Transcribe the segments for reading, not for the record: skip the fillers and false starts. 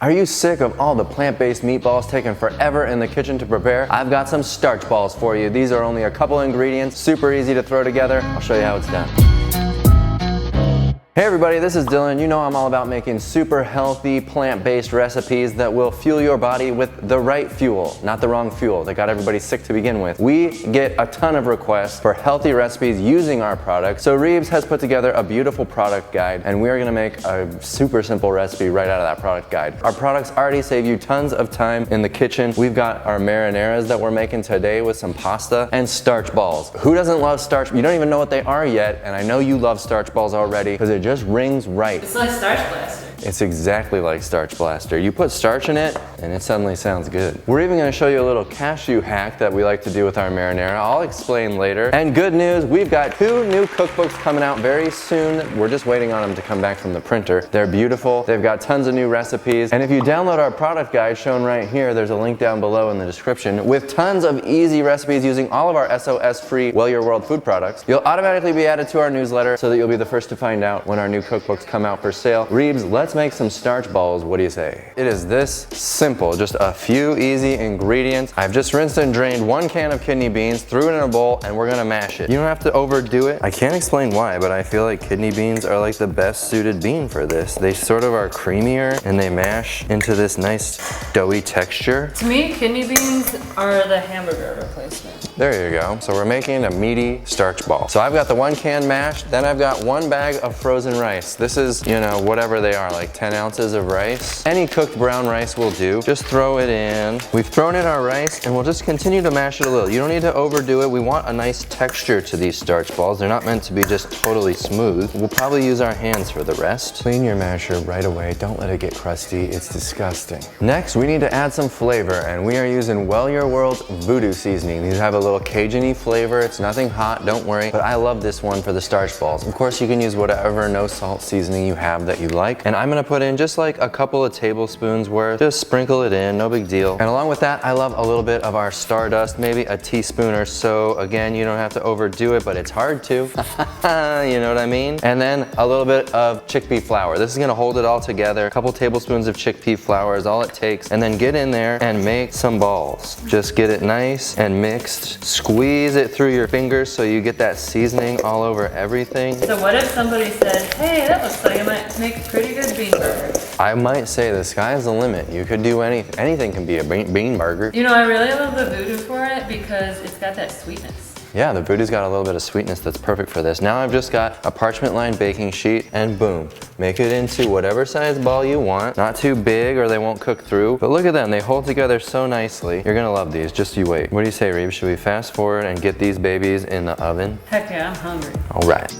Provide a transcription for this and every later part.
Are you sick of all the plant-based meatballs taking forever in the kitchen to prepare? I've got some starch balls for you. These are only a couple ingredients, super easy to throw together. I'll show you how it's done. Hey everybody, this is Dylan. You know I'm all about making super healthy plant-based recipes that will fuel your body with the right fuel, not the wrong fuel that got everybody sick to begin with. We get a ton of requests for healthy recipes using our products, so Reeves has put together a beautiful product guide, and we are gonna make a super simple recipe right out of that product guide. Our products already save you tons of time in the kitchen. We've got our marinaras that we're making today with some pasta and starch balls. Who doesn't love starch? You don't even know what they are yet, and I know you love starch balls already because it just rings right. It's like Starch Blaster. It's exactly like Starch Blaster. You put starch in it and it suddenly sounds good. We're even gonna show you a little cashew hack that we like to do with our marinara. I'll explain later. And good news, we've got 2 new cookbooks coming out very soon. We're just waiting on them to come back from the printer. They're beautiful. They've got tons of new recipes. And if you download our product guide shown right here, there's a link down below in the description with tons of easy recipes using all of our SOS-Free Well Your World food products. You'll automatically be added to our newsletter so that you'll be the first to find out when our new cookbooks come out for sale. Reeves, let's make some starch balls. What do you say? It is this simple, just a few easy ingredients. I've just rinsed and drained 1 can of kidney beans, threw it in a bowl, and we're gonna mash it. You don't have to overdo it. I can't explain why, but I feel like kidney beans are like the best suited bean for this. They sort of are creamier and they mash into this nice doughy texture. To me, kidney beans are the hamburger replacement. There you go. So we're making a meaty starch ball. So I've got the 1 can mashed, then I've got 1 bag of frozen rice. This is, you know, whatever they are, like 10 ounces of rice. Any cooked brown rice will do. Just throw it in. We've thrown in our rice and we'll just continue to mash it a little. You don't need to overdo it. We want a nice texture to these starch balls. They're not meant to be just totally smooth. We'll probably use our hands for the rest. Clean your masher right away. Don't let it get crusty. It's disgusting. Next, we need to add some flavor, and we are using Well Your World Voodoo seasoning. These have a little Cajun-y flavor. It's nothing hot, don't worry, but I love this one for the starch balls. Of course, you can use whatever no salt seasoning you have that you like, and I'm gonna put in just like a couple of tablespoons worth. Just sprinkle it in, no big deal. And along with that, I love a little bit of our stardust, maybe a teaspoon or so. Again, you don't have to overdo it, but it's hard to. You know what I mean? And then a little bit of chickpea flour. This is gonna hold it all together. A couple tablespoons of chickpea flour is all it takes. And then get in there and make some balls. Just get it nice and mixed. Squeeze it through your fingers so you get that seasoning all over everything. So what if somebody said, hey, that looks like it might make a pretty good bean burger? I might say the sky's the limit. You could do anything. Anything can be a bean burger. You know, I really love the voodoo for it because it's got that sweetness. Yeah, the voodoo's got a little bit of sweetness that's perfect for this. Now I've just got a parchment lined baking sheet and boom. Make it into whatever size ball you want. Not too big or they won't cook through. But look at them, they hold together so nicely. You're gonna love these, just you wait. What do you say, Reeves? Should we fast forward and get these babies in the oven? Heck yeah, I'm hungry. All right.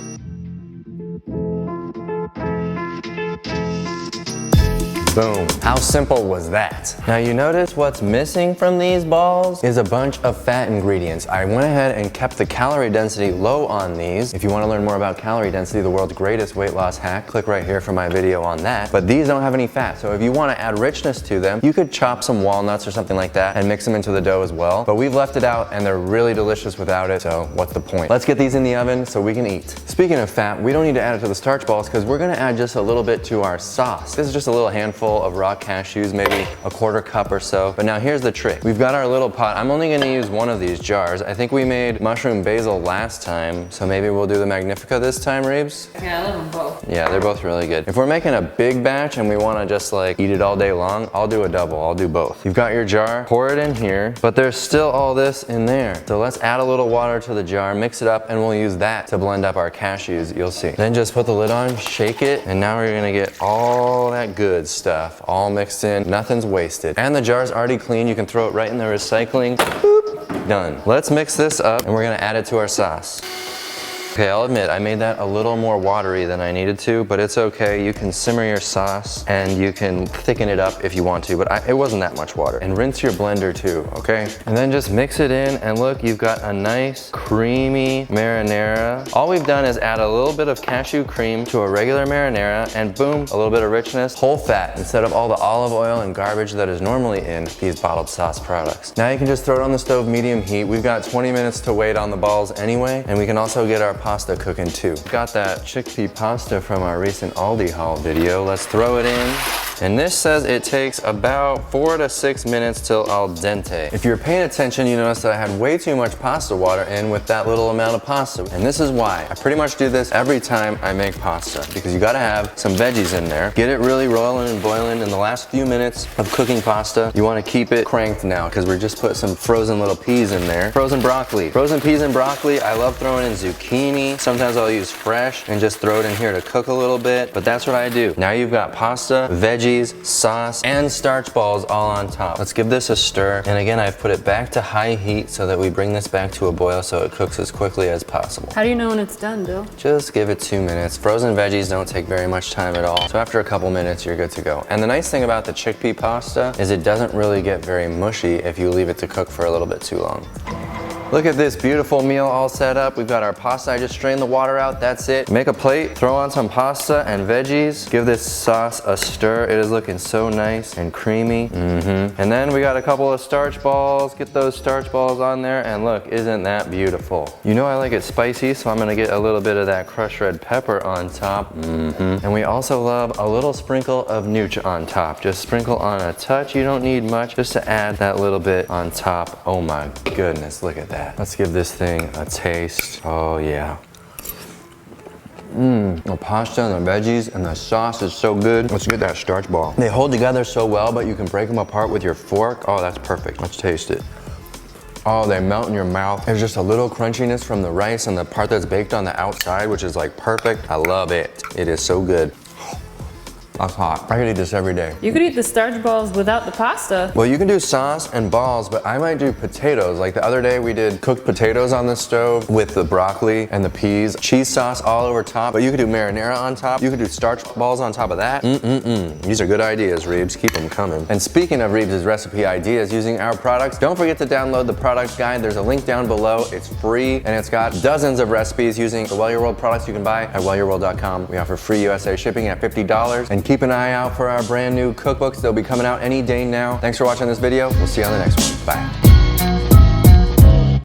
Boom. How simple was that? Now you notice what's missing from these balls is a bunch of fat ingredients. I went ahead and kept the calorie density low on these. If you want to learn more about calorie density, the world's greatest weight loss hack, click right here for my video on that. But these don't have any fat, so if you want to add richness to them, you could chop some walnuts or something like that and mix them into the dough as well. But we've left it out and they're really delicious without it, so what's the point? Let's get these in the oven so we can eat. Speaking of fat, we don't need to add it to the starch balls because we're going to add just a little bit to our sauce. This is just a little handful of raw cashews, maybe a 1/4 cup or so. But now here's the trick. We've got our little pot. I'm only gonna use 1 of these jars. I think we made mushroom basil last time, so maybe we'll do the Magnifica this time, Reeves? Yeah, I love them both. Yeah, they're both really good. If we're making a big batch and we wanna just like eat it all day long, I'll do a double, I'll do both. You've got your jar, pour it in here, but there's still all this in there. So let's add a little water to the jar, mix it up, and we'll use that to blend up our cashews, you'll see. Then just put the lid on, shake it, and now we're gonna get all that good stuff all mixed in, nothing's wasted. And the jar's already clean, you can throw it right in the recycling. Boop, done. Let's mix this up and we're gonna add it to our sauce. Okay, I'll admit, I made that a little more watery than I needed to, but it's okay. You can simmer your sauce and you can thicken it up if you want to, but it wasn't that much water. And rinse your blender too, okay? And then just mix it in and look, you've got a nice creamy marinara. All we've done is add a little bit of cashew cream to a regular marinara and boom, a little bit of richness, whole fat instead of all the olive oil and garbage that is normally in these bottled sauce products. Now you can just throw it on the stove medium heat. We've got 20 minutes to wait on the balls anyway, and we can also get our pasta cooking too. Got that chickpea pasta from our recent Aldi haul video. Let's throw it in. And this says it takes about 4 to 6 minutes till al dente. If you're paying attention, you notice that I had way too much pasta water in with that little amount of pasta. And this is why. I pretty much do this every time I make pasta, because you gotta have some veggies in there. Get it really rolling and boiling in the last few minutes of cooking pasta. You wanna keep it cranked now, because we just put some frozen little peas in there. Frozen broccoli. Frozen peas and broccoli, I love throwing in zucchini. Sometimes I'll use fresh and just throw it in here to cook a little bit, but that's what I do. Now you've got pasta, veggies, sauce, and starch balls all on top. Let's give this a stir. And again, I've put it back to high heat so that we bring this back to a boil so it cooks as quickly as possible. How do you know when it's done, Bill? Just give it 2 minutes. Frozen veggies don't take very much time at all. So after a couple minutes, you're good to go. And the nice thing about the chickpea pasta is it doesn't really get very mushy if you leave it to cook for a little bit too long. Look at this beautiful meal all set up. We've got our pasta. I just strained the water out. That's it. Make a plate, throw on some pasta and veggies. Give this sauce a stir. It is looking so nice and creamy. And then we got a couple of starch balls. Get those starch balls on there. And look, isn't that beautiful? You know I like it spicy, so I'm gonna get a little bit of that crushed red pepper on top. And we also love a little sprinkle of nooch on top. Just sprinkle on a touch. You don't need much, just to add that little bit on top. Oh my goodness, look at that. Let's give this thing a taste. Oh yeah. The pasta and the veggies and the sauce is so good. Let's get that starch ball. They hold together so well, but you can break them apart with your fork. Oh, that's perfect. Let's taste it. Oh, they melt in your mouth. There's just a little crunchiness from the rice and the part that's baked on the outside, which is like perfect. I love it. It is so good. That's hot. I could eat this every day. You could eat the starch balls without the pasta. Well, you can do sauce and balls, but I might do potatoes. Like the other day we did cooked potatoes on the stove with the broccoli and the peas, cheese sauce all over top, but you could do marinara on top. You could do starch balls on top of that. These are good ideas, Reeves. Keep them coming. And speaking of Reeves' recipe ideas using our products, don't forget to download the product guide. There's a link down below. It's free and it's got dozens of recipes using the Well Your World products you can buy at wellyourworld.com. We offer free USA shipping at $50. And keep an eye out for our brand new cookbooks. They'll be coming out any day now. Thanks for watching this video. We'll see you on the next one. Bye.